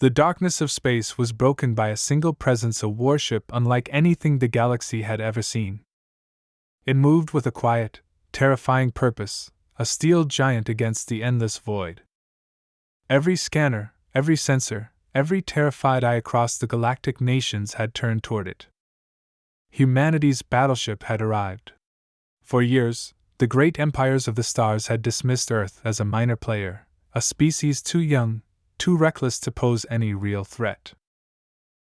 The darkness of space was broken by a single presence, a warship unlike anything the galaxy had ever seen. It moved with a quiet, terrifying purpose, a steel giant against the endless void. Every scanner, every sensor, every terrified eye across the galactic nations had turned toward it. Humanity's battleship had arrived. For years, the great empires of the stars had dismissed Earth as a minor player, a species too young, too reckless to pose any real threat.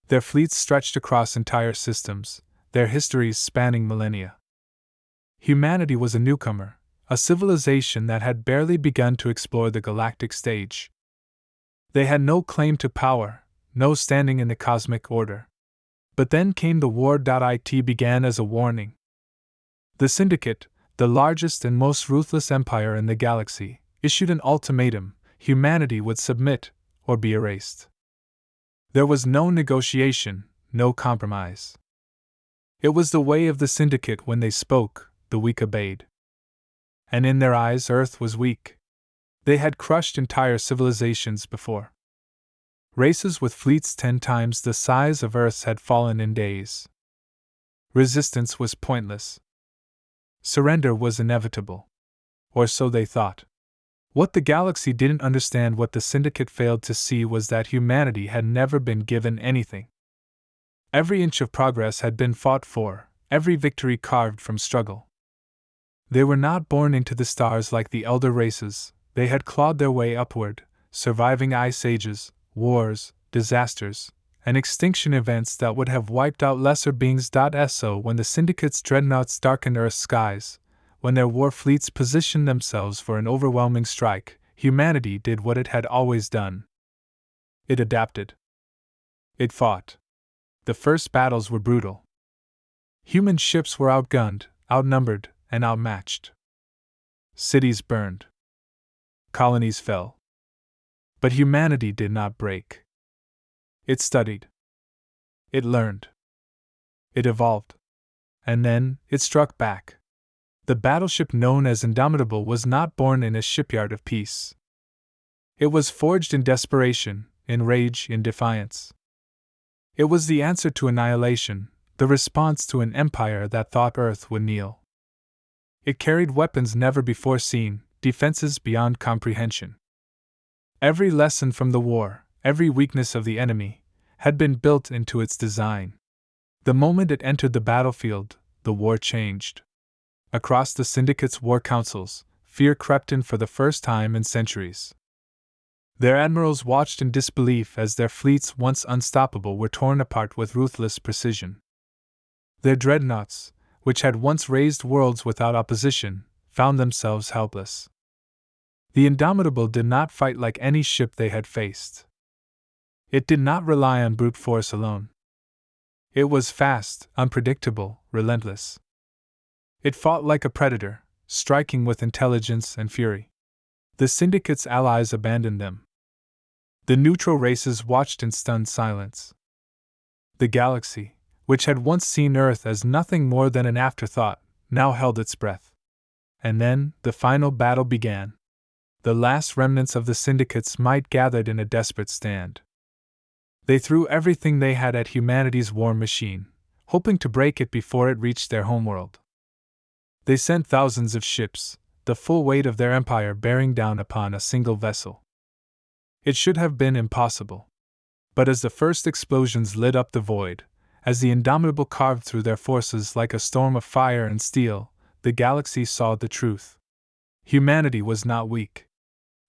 Their fleets stretched across entire systems, their histories spanning millennia. Humanity was a newcomer, a civilization that had barely begun to explore the galactic stage. They had no claim to power, no standing in the cosmic order. But then came the war. It began as a warning. The Syndicate, the largest and most ruthless empire in the galaxy, issued an ultimatum: humanity would submit, or be erased. There was no negotiation, no compromise. It was the way of the Syndicate: when they spoke, the weak obeyed. And in their eyes, Earth was weak. They had crushed entire civilizations before. Races with fleets 10 times the size of Earth's had fallen in days. Resistance was pointless. Surrender was inevitable. Or so they thought. What the galaxy didn't understand, what the Syndicate failed to see, was that humanity had never been given anything. Every inch of progress had been fought for, every victory carved from struggle. They were not born into the stars like the elder races, they had clawed their way upward, surviving ice ages, wars, disasters, and extinction events that would have wiped out lesser beings. So when the Syndicate's dreadnoughts darkened Earth's skies, when their war fleets positioned themselves for an overwhelming strike, humanity did what it had always done. It adapted. It fought. The first battles were brutal. Human ships were outgunned, outnumbered, and outmatched. Cities burned. Colonies fell. But humanity did not break. It studied. It learned. It evolved. And then, it struck back. The battleship known as Indomitable was not born in a shipyard of peace. It was forged in desperation, in rage, in defiance. It was the answer to annihilation, the response to an empire that thought Earth would kneel. It carried weapons never before seen, defenses beyond comprehension. Every lesson from the war, every weakness of the enemy, had been built into its design. The moment it entered the battlefield, the war changed. Across the Syndicate's war councils, fear crept in for the first time in centuries. Their admirals watched in disbelief as their fleets, once unstoppable, were torn apart with ruthless precision. Their dreadnoughts, which had once raised worlds without opposition, found themselves helpless. The Indomitable did not fight like any ship they had faced. It did not rely on brute force alone. It was fast, unpredictable, relentless. It fought like a predator, striking with intelligence and fury. The Syndicate's allies abandoned them. The neutral races watched in stunned silence. The galaxy, which had once seen Earth as nothing more than an afterthought, now held its breath. And then, the final battle began. The last remnants of the Syndicate's might gathered in a desperate stand. They threw everything they had at humanity's war machine, hoping to break it before it reached their homeworld. They sent thousands of ships, the full weight of their empire bearing down upon a single vessel. It should have been impossible. But as the first explosions lit up the void, as the Indomitable carved through their forces like a storm of fire and steel, the galaxy saw the truth. Humanity was not weak.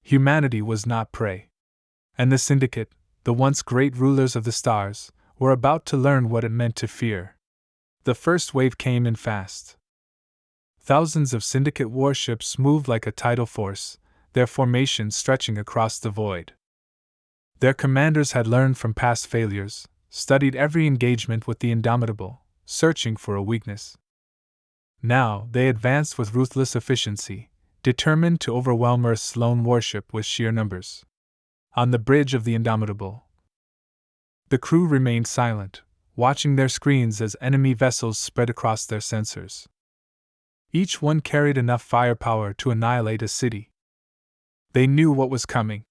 Humanity was not prey. And the Syndicate, the once great rulers of the stars, were about to learn what it meant to fear. The first wave came in fast. Thousands of Syndicate warships moved like a tidal force, their formations stretching across the void. Their commanders had learned from past failures, studied every engagement with the Indomitable, searching for a weakness. Now, they advanced with ruthless efficiency, determined to overwhelm Earth's lone warship with sheer numbers. On the bridge of the Indomitable, the crew remained silent, watching their screens as enemy vessels spread across their sensors. Each one carried enough firepower to annihilate a city. They knew what was coming.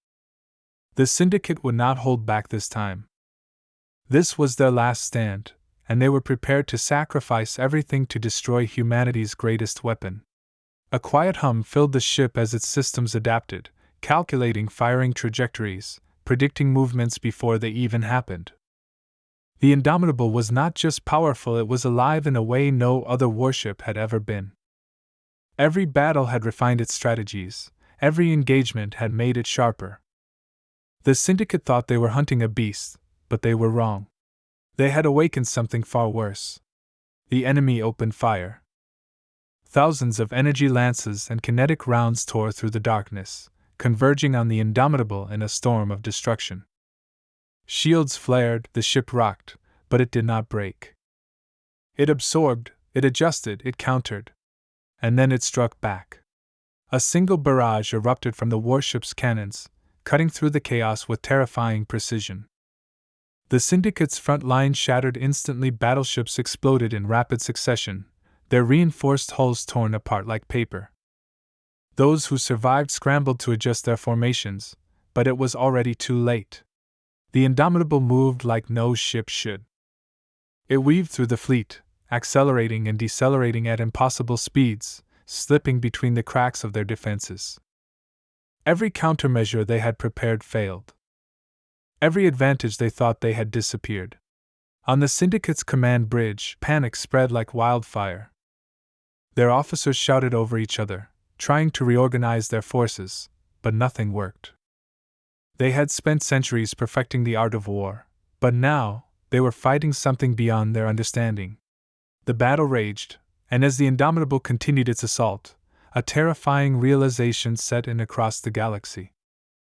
The Syndicate would not hold back this time. This was their last stand, and they were prepared to sacrifice everything to destroy humanity's greatest weapon. A quiet hum filled the ship as its systems adapted, calculating firing trajectories, predicting movements before they even happened. The Indomitable was not just powerful, it was alive in a way no other warship had ever been. Every battle had refined its strategies, every engagement had made it sharper. The Syndicate thought they were hunting a beast, but they were wrong. They had awakened something far worse. The enemy opened fire. Thousands of energy lances and kinetic rounds tore through the darkness, converging on the Indomitable in a storm of destruction. Shields flared, the ship rocked, but it did not break. It absorbed, it adjusted, it countered. And then it struck back. A single barrage erupted from the warship's cannons, cutting through the chaos with terrifying precision. The Syndicate's front line shattered instantly, battleships exploded in rapid succession, their reinforced hulls torn apart like paper. Those who survived scrambled to adjust their formations, but it was already too late. The Indomitable moved like no ship should. It weaved through the fleet, accelerating and decelerating at impossible speeds, slipping between the cracks of their defenses. Every countermeasure they had prepared failed. Every advantage they thought they had disappeared. On the Syndicate's command bridge, panic spread like wildfire. Their officers shouted over each other, trying to reorganize their forces, but nothing worked. They had spent centuries perfecting the art of war, but now, they were fighting something beyond their understanding. The battle raged, and as the Indomitable continued its assault, a terrifying realization set in across the galaxy.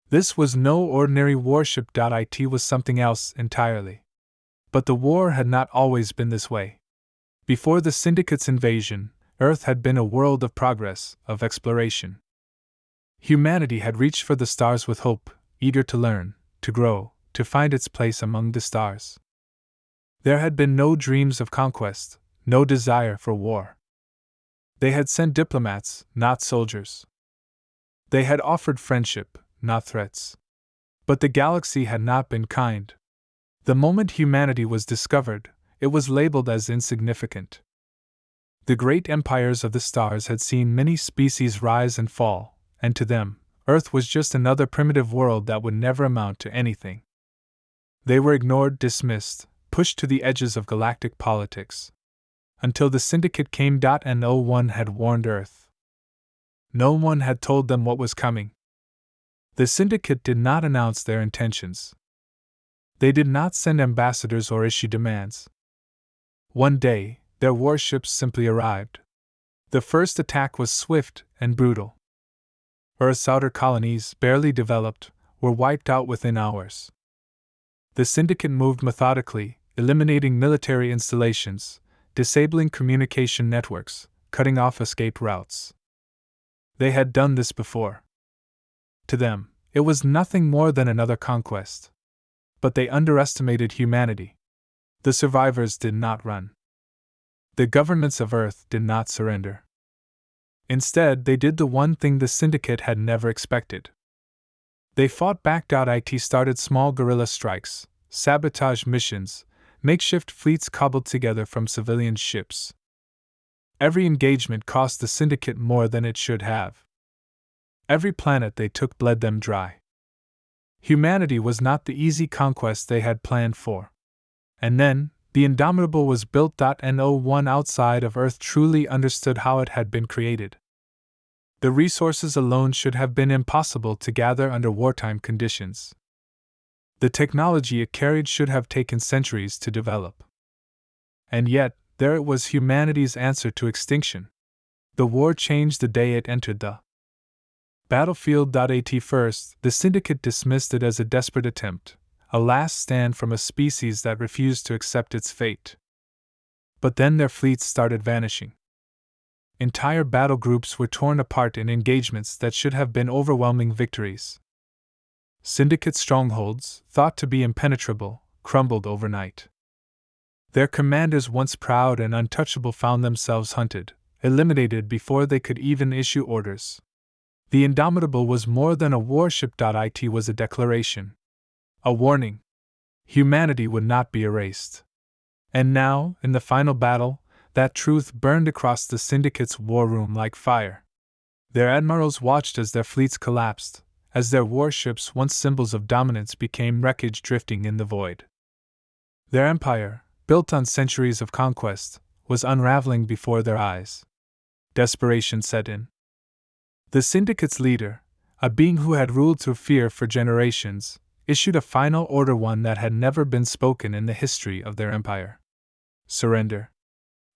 This was no ordinary warship. It was something else entirely. But the war had not always been this way. Before the Syndicate's invasion, Earth had been a world of progress, of exploration. Humanity had reached for the stars with hope, eager to learn, to grow, to find its place among the stars. There had been no dreams of conquest, no desire for war. They had sent diplomats, not soldiers. They had offered friendship, not threats. But the galaxy had not been kind. The moment humanity was discovered, it was labeled as insignificant. The great empires of the stars had seen many species rise and fall, and to them, Earth was just another primitive world that would never amount to anything. They were ignored, dismissed, pushed to the edges of galactic politics. Until the Syndicate came. And no one had warned Earth. No one had told them what was coming. The Syndicate did not announce their intentions. They did not send ambassadors or issue demands. One day, their warships simply arrived. The first attack was swift and brutal. Earth's outer colonies, barely developed, were wiped out within hours. The Syndicate moved methodically, eliminating military installations, disabling communication networks, cutting off escape routes. They had done this before. To them, it was nothing more than another conquest. But they underestimated humanity. The survivors did not run. The governments of Earth did not surrender. Instead, they did the one thing the Syndicate had never expected. They fought back. It started small guerrilla strikes, sabotage missions, makeshift fleets cobbled together from civilian ships. Every engagement cost the Syndicate more than it should have. Every planet they took bled them dry. Humanity was not the easy conquest they had planned for. And then, the Indomitable was built. No one outside of Earth truly understood how it had been created. The resources alone should have been impossible to gather under wartime conditions. The technology it carried should have taken centuries to develop. And yet, there it was, humanity's answer to extinction. The war changed the day it entered the battlefield. At first, the Syndicate dismissed it as a desperate attempt, a last stand from a species that refused to accept its fate. But then their fleets started vanishing. Entire battle groups were torn apart in engagements that should have been overwhelming victories. Syndicate strongholds, thought to be impenetrable, crumbled overnight. Their commanders, once proud and untouchable, found themselves hunted, eliminated before they could even issue orders. The Indomitable was more than a warship. It was a declaration. A warning. Humanity would not be erased. And now, in the final battle, that truth burned across the Syndicate's war room like fire. Their admirals watched as their fleets collapsed, as their warships, once symbols of dominance, became wreckage drifting in the void. Their empire, built on centuries of conquest, was unraveling before their eyes. Desperation set in. The Syndicate's leader, a being who had ruled through fear for generations, issued a final order, one that had never been spoken in the history of their empire. Surrender.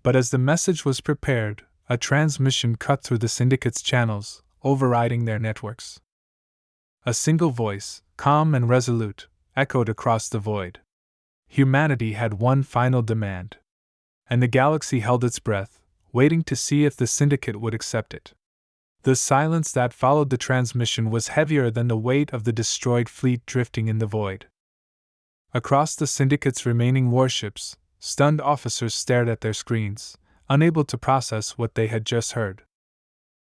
But as the message was prepared, a transmission cut through the Syndicate's channels, overriding their networks. A single voice, calm and resolute, echoed across the void. Humanity had one final demand. And the galaxy held its breath, waiting to see if the Syndicate would accept it. The silence that followed the transmission was heavier than the weight of the destroyed fleet drifting in the void. Across the Syndicate's remaining warships, stunned officers stared at their screens, unable to process what they had just heard.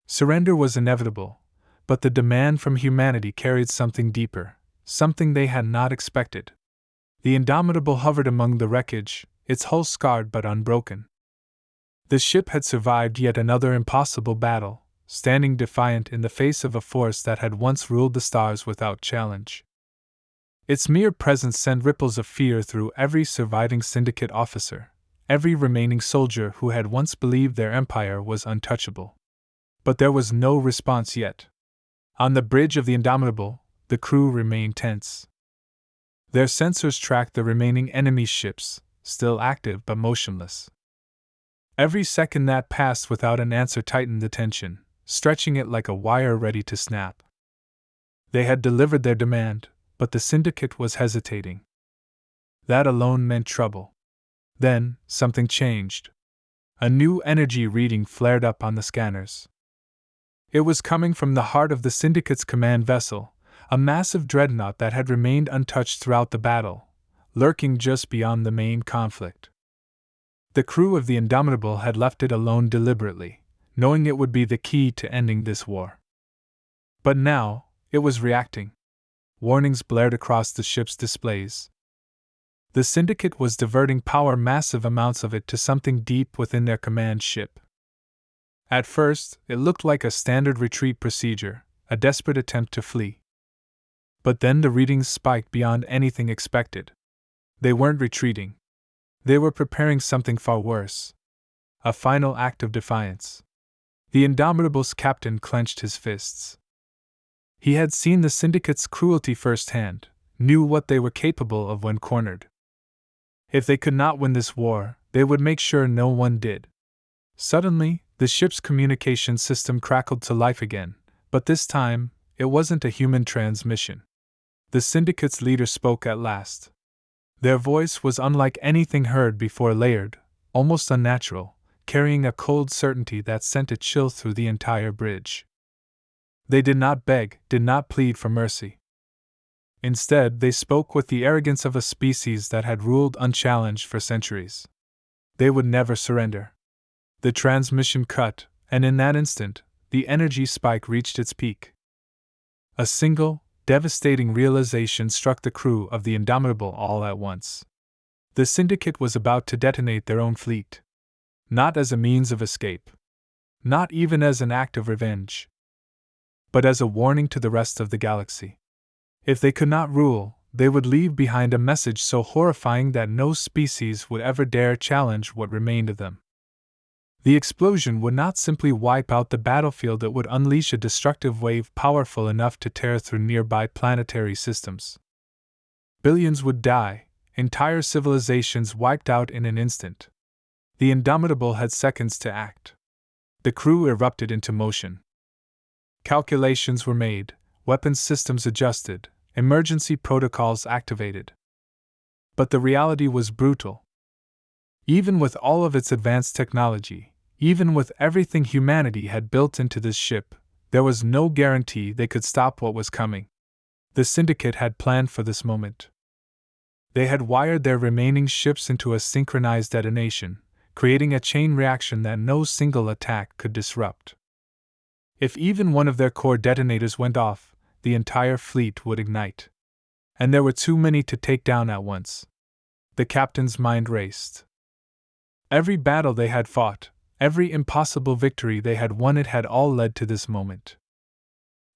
Surrender was inevitable, but the demand from humanity carried something deeper, something they had not expected. The Indomitable hovered among the wreckage, its hull scarred but unbroken. The ship had survived yet another impossible battle, standing defiant in the face of a force that had once ruled the stars without challenge. Its mere presence sent ripples of fear through every surviving Syndicate officer, every remaining soldier who had once believed their empire was untouchable. But there was no response yet. On the bridge of the Indomitable, the crew remained tense. Their sensors tracked the remaining enemy ships, still active but motionless. Every second that passed without an answer tightened the tension, stretching it like a wire ready to snap. They had delivered their demand, but the Syndicate was hesitating. That alone meant trouble. Then, something changed. A new energy reading flared up on the scanners. It was coming from the heart of the Syndicate's command vessel, a massive dreadnought that had remained untouched throughout the battle, lurking just beyond the main conflict. The crew of the Indomitable had left it alone deliberately, knowing it would be the key to ending this war. But now, it was reacting. Warnings blared across the ship's displays. The Syndicate was diverting power, massive amounts of it, to something deep within their command ship. At first, it looked like a standard retreat procedure, a desperate attempt to flee. But then the readings spiked beyond anything expected. They weren't retreating. They were preparing something far worse. A final act of defiance. The Indomitable's captain clenched his fists. He had seen the Syndicate's cruelty firsthand, knew what they were capable of when cornered. If they could not win this war, they would make sure no one did. Suddenly, the ship's communication system crackled to life again, but this time, it wasn't a human transmission. The Syndicate's leader spoke at last. Their voice was unlike anything heard before, layered, almost unnatural, carrying a cold certainty that sent a chill through the entire bridge. They did not beg, did not plead for mercy. Instead, they spoke with the arrogance of a species that had ruled unchallenged for centuries. They would never surrender. The transmission cut, and in that instant, the energy spike reached its peak. A single, devastating realization struck the crew of the Indomitable all at once. The Syndicate was about to detonate their own fleet. Not as a means of escape. Not even as an act of revenge. But as a warning to the rest of the galaxy. If they could not rule, they would leave behind a message so horrifying that no species would ever dare challenge what remained of them. The explosion would not simply wipe out the battlefield, it would unleash a destructive wave powerful enough to tear through nearby planetary systems. Billions would die, entire civilizations wiped out in an instant. The Indomitable had seconds to act. The crew erupted into motion. Calculations were made, weapons systems adjusted, emergency protocols activated. But the reality was brutal. Even with all of its advanced technology, even with everything humanity had built into this ship, there was no guarantee they could stop what was coming. The Syndicate had planned for this moment. They had wired their remaining ships into a synchronized detonation, creating a chain reaction that no single attack could disrupt. If even one of their core detonators went off, the entire fleet would ignite. And there were too many to take down at once. The captain's mind raced. Every battle they had fought, every impossible victory they had won, it had all led to this moment.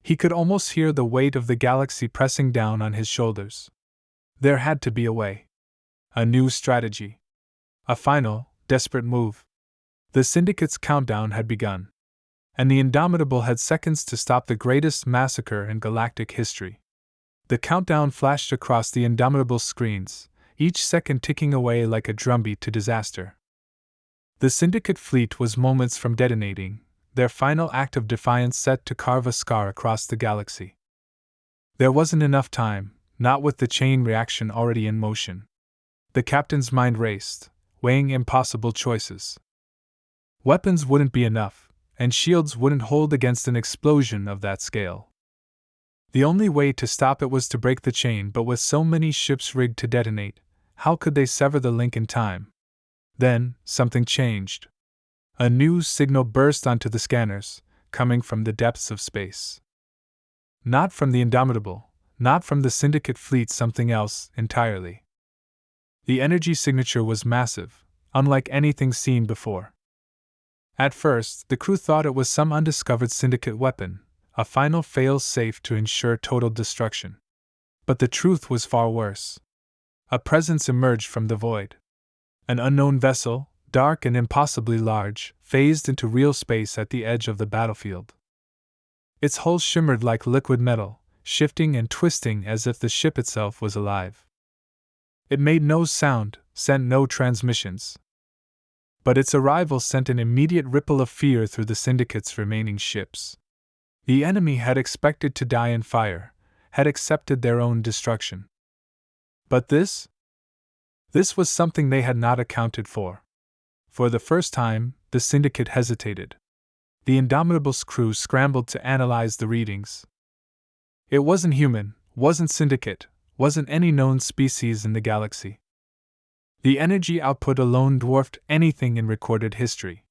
He could almost hear the weight of the galaxy pressing down on his shoulders. There had to be a way. A new strategy. A final, desperate move. The Syndicate's countdown had begun. And the Indomitable had seconds to stop the greatest massacre in galactic history. The countdown flashed across the Indomitable's screens, each second ticking away like a drumbeat to disaster. The Syndicate fleet was moments from detonating, their final act of defiance set to carve a scar across the galaxy. There wasn't enough time, not with the chain reaction already in motion. The captain's mind raced, weighing impossible choices. Weapons wouldn't be enough, and shields wouldn't hold against an explosion of that scale. The only way to stop it was to break the chain, but with so many ships rigged to detonate, how could they sever the link in time? Then, something changed. A new signal burst onto the scanners, coming from the depths of space. Not from the Indomitable, not from the Syndicate fleet, something else entirely. The energy signature was massive, unlike anything seen before. At first, the crew thought it was some undiscovered Syndicate weapon, a final fail-safe to ensure total destruction. But the truth was far worse. A presence emerged from the void. An unknown vessel, dark and impossibly large, phased into real space at the edge of the battlefield. Its hull shimmered like liquid metal, shifting and twisting as if the ship itself was alive. It made no sound, sent no transmissions. But its arrival sent an immediate ripple of fear through the Syndicate's remaining ships. The enemy had expected to die in fire, had accepted their own destruction. But this was something they had not accounted for. For the first time, the Syndicate hesitated. The Indomitable's crew scrambled to analyze the readings. It wasn't human, wasn't Syndicate, wasn't any known species in the galaxy. The energy output alone dwarfed anything in recorded history.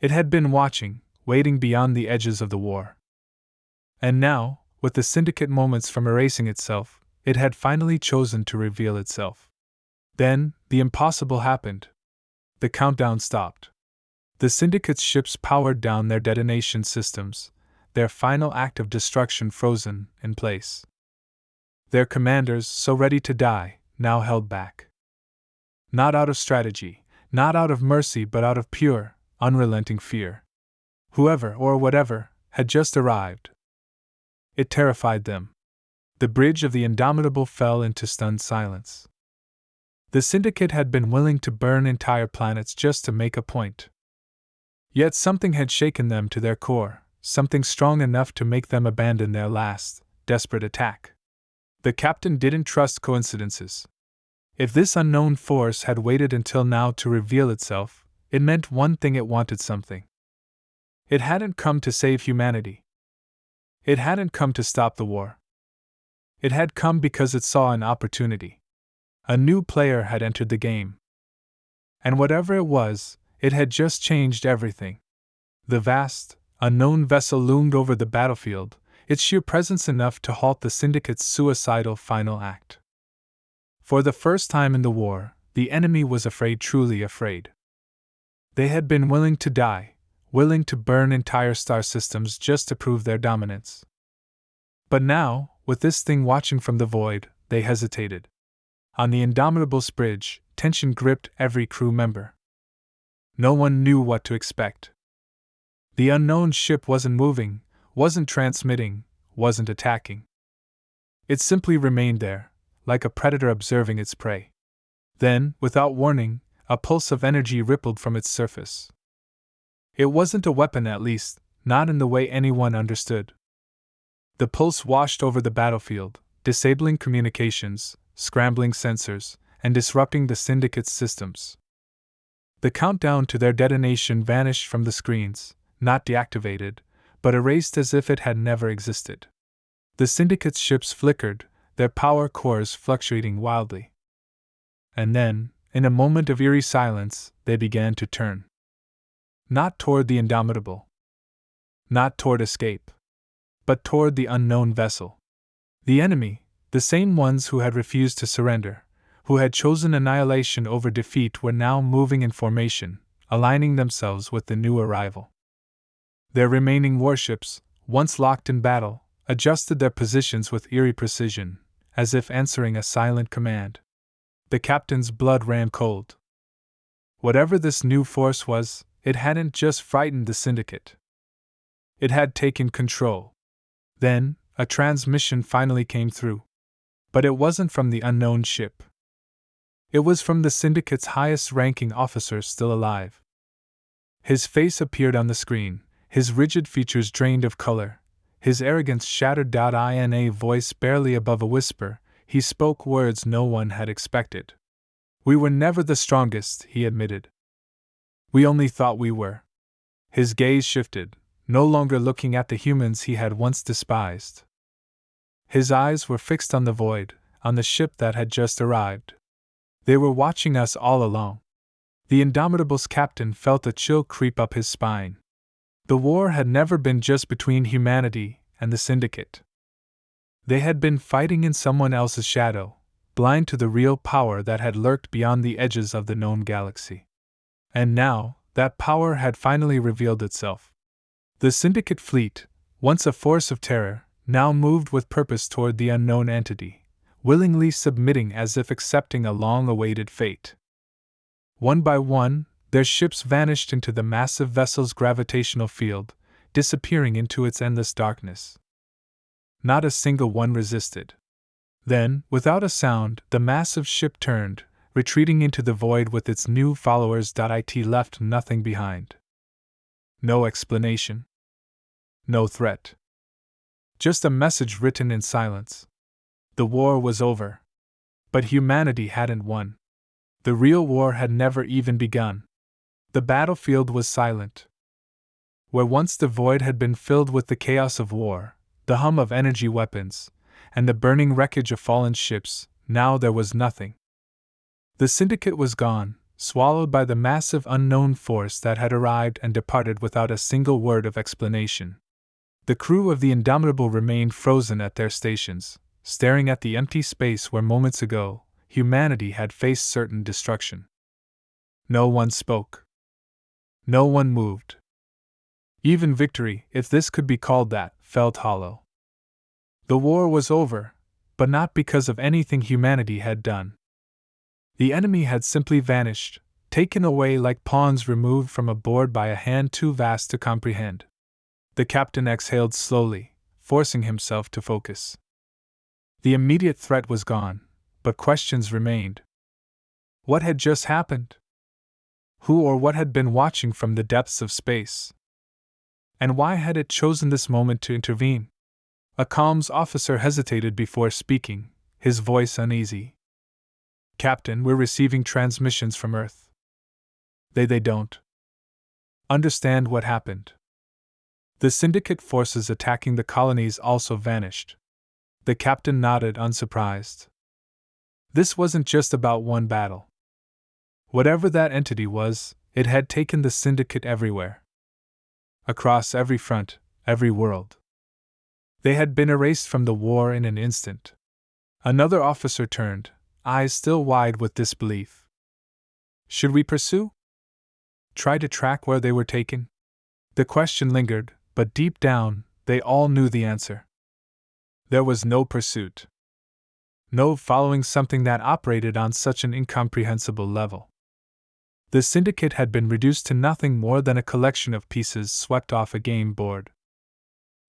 It had been watching, waiting beyond the edges of the war. And now, with the Syndicate moments from erasing itself, it had finally chosen to reveal itself. Then, the impossible happened. The countdown stopped. The Syndicate's ships powered down their detonation systems, their final act of destruction frozen in place. Their commanders, so ready to die, now held back. Not out of strategy, not out of mercy, but out of pure, unrelenting fear. Whoever, or whatever, had just arrived. It terrified them. The bridge of the Indomitable fell into stunned silence. The Syndicate had been willing to burn entire planets just to make a point. Yet something had shaken them to their core, something strong enough to make them abandon their last, desperate attack. The captain didn't trust coincidences. If this unknown force had waited until now to reveal itself, it meant one thing: it wanted something. It hadn't come to save humanity. It hadn't come to stop the war. It had come because it saw an opportunity. A new player had entered the game. And whatever it was, it had just changed everything. The vast, unknown vessel loomed over the battlefield, its sheer presence enough to halt the Syndicate's suicidal final act. For the first time in the war, the enemy was afraid, truly afraid. They had been willing to die, willing to burn entire star systems just to prove their dominance. But now, with this thing watching from the void, they hesitated. On the Indomitable's bridge, tension gripped every crew member. No one knew what to expect. The unknown ship wasn't moving, wasn't transmitting, wasn't attacking. It simply remained there, like a predator observing its prey. Then, without warning, a pulse of energy rippled from its surface. It wasn't a weapon, at least, not in the way anyone understood. The pulse washed over the battlefield, disabling communications, scrambling sensors, and disrupting the Syndicate's systems. The countdown to their detonation vanished from the screens, not deactivated, but erased as if it had never existed. The Syndicate's ships flickered, their power cores fluctuating wildly. And then, in a moment of eerie silence, they began to turn. Not toward the Indomitable. Not toward escape, but toward the unknown vessel. The enemy, the same ones who had refused to surrender, who had chosen annihilation over defeat, were now moving in formation, aligning themselves with the new arrival. Their remaining warships, once locked in battle, adjusted their positions with eerie precision, as if answering a silent command. The captain's blood ran cold. Whatever this new force was, it hadn't just frightened the Syndicate. It had taken control. Then, a transmission finally came through. But it wasn't from the unknown ship. It was from the Syndicate's highest-ranking officer still alive. His face appeared on the screen, his rigid features drained of color, his arrogance shattered. In a voice barely above a whisper, he spoke words no one had expected. "We were never the strongest," he admitted. "We only thought we were." His gaze shifted, no longer looking at the humans he had once despised. His eyes were fixed on the void, on the ship that had just arrived. They were watching us all along. The Indomitable's captain felt a chill creep up his spine. The war had never been just between humanity and the Syndicate. They had been fighting in someone else's shadow, blind to the real power that had lurked beyond the edges of the known galaxy. And now, that power had finally revealed itself. The Syndicate fleet, once a force of terror, now moved with purpose toward the unknown entity, willingly submitting as if accepting a long-awaited fate. One by one, their ships vanished into the massive vessel's gravitational field, disappearing into its endless darkness. Not a single one resisted. Then, without a sound, the massive ship turned, retreating into the void with its new followers. It left nothing behind. No explanation. No threat. Just a message written in silence. The war was over. But humanity hadn't won. The real war had never even begun. The battlefield was silent. Where once the void had been filled with the chaos of war, the hum of energy weapons, and the burning wreckage of fallen ships, now there was nothing. The Syndicate was gone, swallowed by the massive unknown force that had arrived and departed without a single word of explanation. The crew of the Indomitable remained frozen at their stations, staring at the empty space where moments ago, humanity had faced certain destruction. No one spoke. No one moved. Even victory, if this could be called that, felt hollow. The war was over, but not because of anything humanity had done. The enemy had simply vanished, taken away like pawns removed from a board by a hand too vast to comprehend. The captain exhaled slowly, forcing himself to focus. The immediate threat was gone, but questions remained. What had just happened? Who or what had been watching from the depths of space? And why had it chosen this moment to intervene? A comms officer hesitated before speaking, his voice uneasy. "Captain, we're receiving transmissions from Earth. They don't understand what happened. The Syndicate forces attacking the colonies also vanished." The captain nodded, unsurprised. This wasn't just about one battle. Whatever that entity was, it had taken the Syndicate everywhere. Across every front, every world. They had been erased from the war in an instant. Another officer turned, eyes still wide with disbelief. "Should we pursue? Try to track where they were taken?" The question lingered, but deep down, they all knew the answer. There was no pursuit. No following something that operated on such an incomprehensible level. The Syndicate had been reduced to nothing more than a collection of pieces swept off a game board.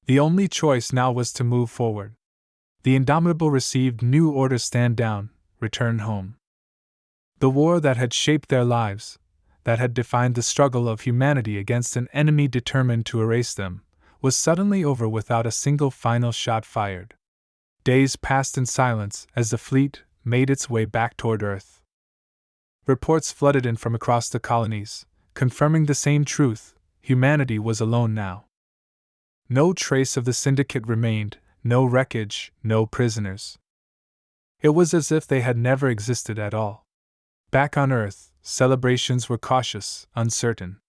The only choice now was to move forward. The Indomitable received new orders: stand down, return home. The war that had shaped their lives, that had defined the struggle of humanity against an enemy determined to erase them, was suddenly over without a single final shot fired. Days passed in silence as the fleet made its way back toward Earth. Reports flooded in from across the colonies, confirming the same truth: humanity was alone now. No trace of the Syndicate remained, no wreckage, no prisoners. It was as if they had never existed at all. Back on Earth, celebrations were cautious, uncertain.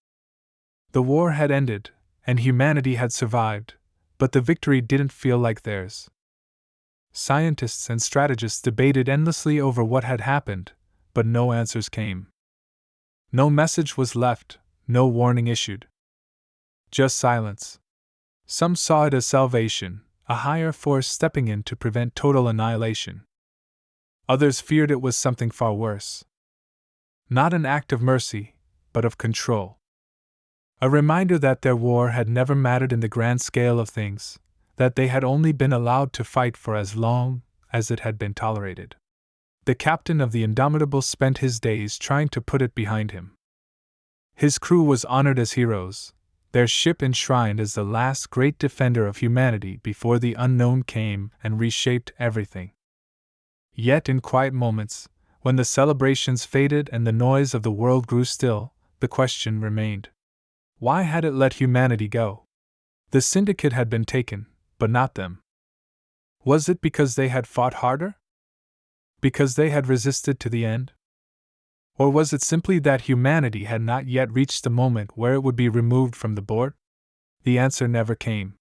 The war had ended, and humanity had survived, but the victory didn't feel like theirs. Scientists and strategists debated endlessly over what had happened, but no answers came. No message was left, no warning issued. Just silence. Some saw it as salvation, a higher force stepping in to prevent total annihilation. Others feared it was something far worse. Not an act of mercy, but of control. A reminder that their war had never mattered in the grand scale of things, that they had only been allowed to fight for as long as it had been tolerated. The captain of the Indomitable spent his days trying to put it behind him. His crew was honored as heroes, their ship enshrined as the last great defender of humanity before the unknown came and reshaped everything. Yet in quiet moments, when the celebrations faded and the noise of the world grew still, the question remained. Why had it let humanity go? The syndicate had been taken, but not them. Was it because they had fought harder? Because they had resisted to the end? Or was it simply that humanity had not yet reached the moment where it would be removed from the board? The answer never came.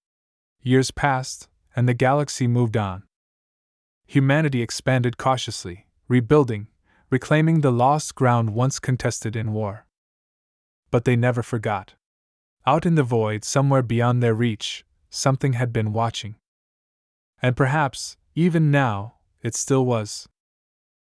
Years passed, and the galaxy moved on. Humanity expanded cautiously, rebuilding, reclaiming the lost ground once contested in war. But they never forgot. Out in the void, somewhere beyond their reach, something had been watching. And perhaps, even now, it still was.